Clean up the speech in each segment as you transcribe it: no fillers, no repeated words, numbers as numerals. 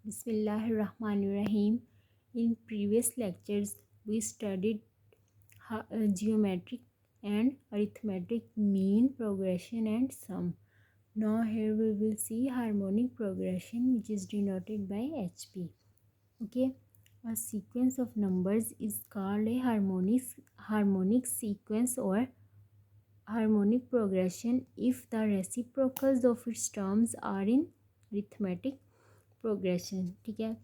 Bismillahirrahmanirrahim. In previous lectures, we studied geometric and arithmetic mean, progression and sum. Now here we will see harmonic progression, which is denoted by HP. Okay, a sequence of numbers is called a harmonic sequence or harmonic progression if the reciprocals of its terms are in arithmetic progression. ठीक है,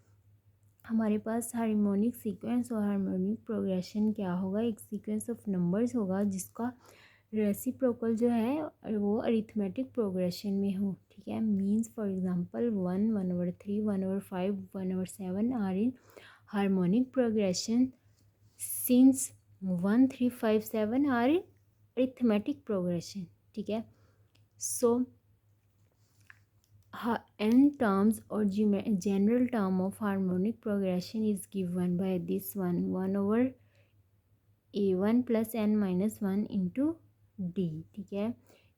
हमारे पास harmonic sequence और harmonic progression क्या होगा, एक sequence of numbers होगा जिसका reciprocal जो है वो अरिथमेटिक प्रोग्रेशन में हो. ठीक है, means for example 1/3, 1/5, 1/7 are in harmonic progression since 1, 3, 5, 7 are in arithmetic progression. ठीक है, सो n terms or general term of harmonic progression is given by this one 1/a1 plus n minus 1 into d. ठीक है,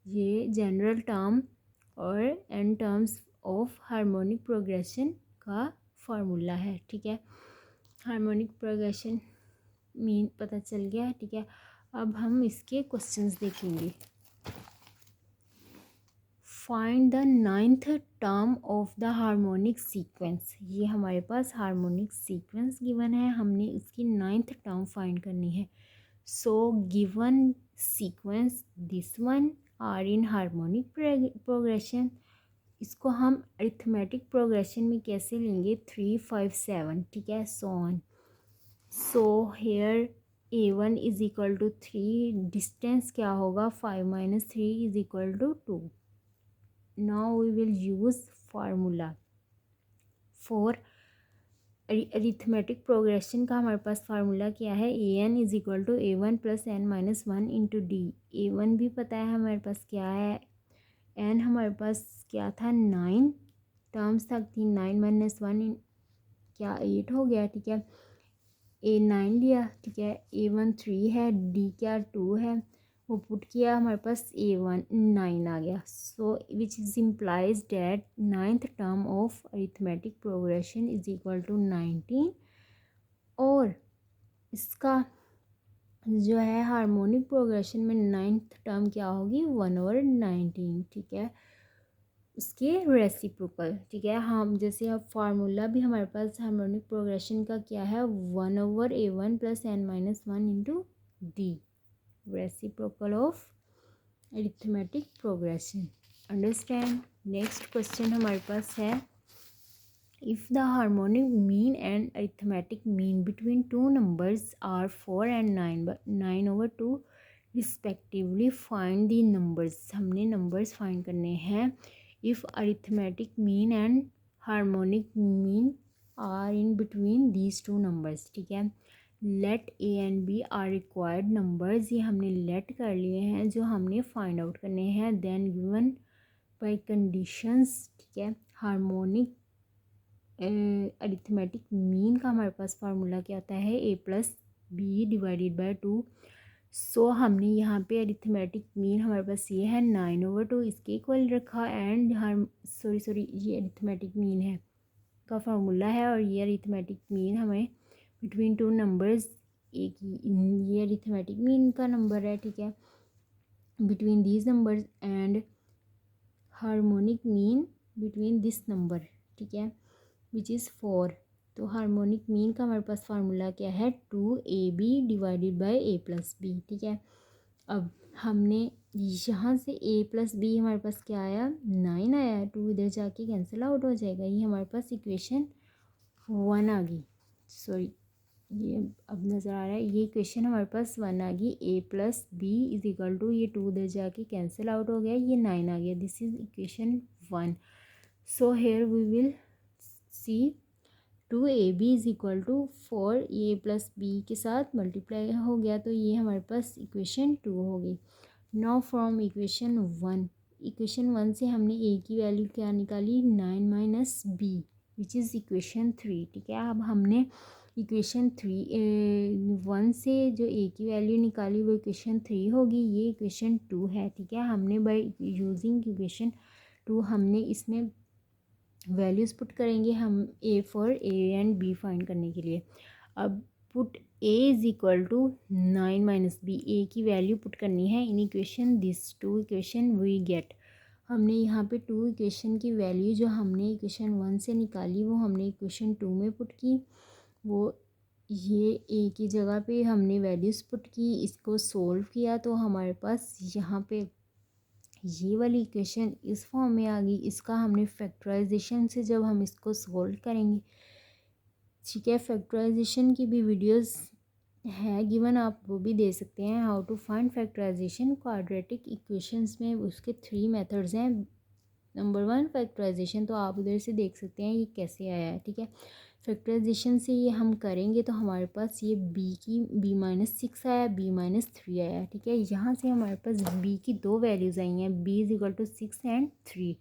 ये general term और n terms of harmonic progression का formula है. ठीक है, हार्मोनिक प्रोग्रेशन मीन पता चल गया. ठीक है, अब हम इसके क्वेश्चंस देखेंगे. Find the 9th term of the harmonic sequence. ये हमारे पास हार्मोनिक सीक्वेंस गिवन है, हमने उसकी 9th टर्म फाइंड करनी है. So given sequence this one are in harmonic progression. इसको हम अरिथमेटिक प्रोग्रेशन में कैसे लेंगे, 3, 5, 7. ठीक है, so on. So here a1 is equal to 3, distance क्या होगा, 5 - 3 is equal to 2. Now we will use formula for arithmetic progression का. हमारे पास फार्मूला क्या है, an is equal to a1 plus n minus 1 into d. a1 भी पता है हमारे पास क्या है, n हमारे पास क्या था, 9 टर्म्स तक थी. 9 - 1 क्या 8 हो गया. ठीक है, a9 लिया. ठीक है, a1 3 है, d क्या 2 है, वो पुट किया, हमारे पास a1 9 आ गया. So which is implies that 9th term of arithmetic progression is equal to 19. और इसका जो है हार्मोनिक प्रोग्रेशन में 9th टर्म क्या होगी, 1/19. ठीक है, उसके रेसिप्रोकल. ठीक है, हम जैसे अब फार्मूला भी हमारे पास हार्मोनिक प्रोग्रेशन का क्या है, 1/a1 plus n minus 1 into D, reciprocal of arithmetic progression. Understand? Next question हमारे पास है, if the harmonic mean and arithmetic mean between two numbers are 4 and 9 but 9/2 respectively, find the numbers. हमने numbers find करने हैं. if arithmetic mean and harmonic mean are in between these two numbers. ठीक है, let a and b are required numbers, ये हमने late कर लिए हैं जो हमने फाइंड आउट करने हैं. Then given by conditions. ठीक है, हार्मोनिक अरिथमेटिक मीन का हमारे पास फार्मूला क्या आता है, a plus b divided by 2. So हमने यहाँ पे अरिथमेटिक मीन हमारे पास ये है 9/2, इसके इक्वल रखा. एंड सॉरी ये अरिथमेटिक मीन है का फार्मूला है, और ये अरिथमेटिक मीन हमें बिटवीन टू नंबर्स, एक ये अरिथमेटिक मीन का नंबर है. ठीक है, between these numbers and harmonic mean between this number. ठीक है, विच इज़ 4. तो हार्मोनिक मीन का हमारे पास फार्मूला क्या है, 2ab divided by a plus b. ठीक है, अब हमने यहाँ से a प्लस बी हमारे पास क्या आया, 9 आया. 2 इधर जाके कैंसिल आउट हो जाएगा. ये हमारे पास इक्वेशन 1 आ गई. सॉरी, ये अब नज़र आ रहा है, ये इक्वेशन हमारे पास 1 आ गई. a plus b is equal to, ये 2 उधर जाके कैंसिल आउट हो गया, ये 9 आ गया. This is equation 1. So here we will see 2ab is equal to 4 a plus b के साथ मल्टीप्लाई हो गया, तो ये हमारे पास इक्वेशन 2 हो गई. नाउ फ्रॉम इक्वेशन 1 से हमने a की वैल्यू क्या निकाली, 9 minus b which is equation 3. ठीक है, अब हमने इक्वेशन 1 से जो a की वैल्यू निकाली वो इक्वेशन 3 होगी, ये इक्वेशन 2 है. ठीक है, हमने बाय यूजिंग इक्वेशन 2 हमने इसमें वैल्यूज़ पुट करेंगे हम A for A and B find करने के लिए। अब put A is equal to 9 minus B, A की वैल्यू पुट करनी है in equation this two equation we get. हमने यहाँ पे टू इक्वेशन की वैल्यू जो हमने इक्वेशन 1 से निकाली वो हमने इक्वेशन 2 में पुट की। वो ये ए की जगह पे हमने वैल्यूज़ पुट की, इसको सोल्व किया तो हमारे पास यहाँ पे ये वाली इक्वेशन इस फॉर्म में आ गई। इसका हमने फैक्टराइजेशन से जब हम इसको सोल्व करेंगे, ठीक है, फैक्टराइजेशन की भी वीडियोस है गिवन, आप वो भी दे सकते हैं। How to find factorization quadratic equations में उसके 3 मेथड्स हैं। नंबर 1 फैक्टराइजेशन, तो आप उधर से देख सकते हैं ये कैसे आया है, ठीक है। फैक्टराइजेशन से ये हम करेंगे तो हमारे पास ये b-6 आया, b-3 आया, ठीक है। यहाँ से हमारे पास b की 2 वैल्यूज़ आई हैं, b is equal to 6 and 3।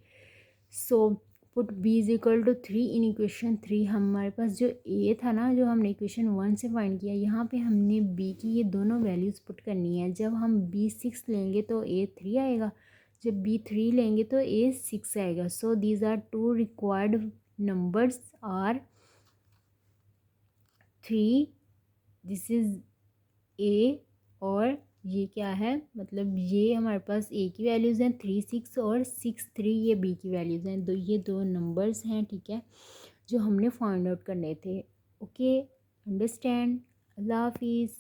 So put b is equal to 3 in equation 3। हमारे पास जो a था ना, जो हमने इक्वेशन 1 से फाइंड किया, यहाँ पे हमने b की ये दोनों वैल्यूज़ पुट करनी है। जब हम b-6 लेंगे तो a-3 आएगा, जब b-3 लेंगे तो a-6 आएगा। So these are two required numbers are 3, this is a, और ये क्या है, मतलब ये हमारे पास a की वैल्यूज़ हैं 3, 6 और 6, 3, ये b की वैल्यूज़ हैं। ये दो नंबर्स हैं, ठीक है, जो हमने फाइंड आउट करने थे। Okay, understand. अल्लाह हाफिज़।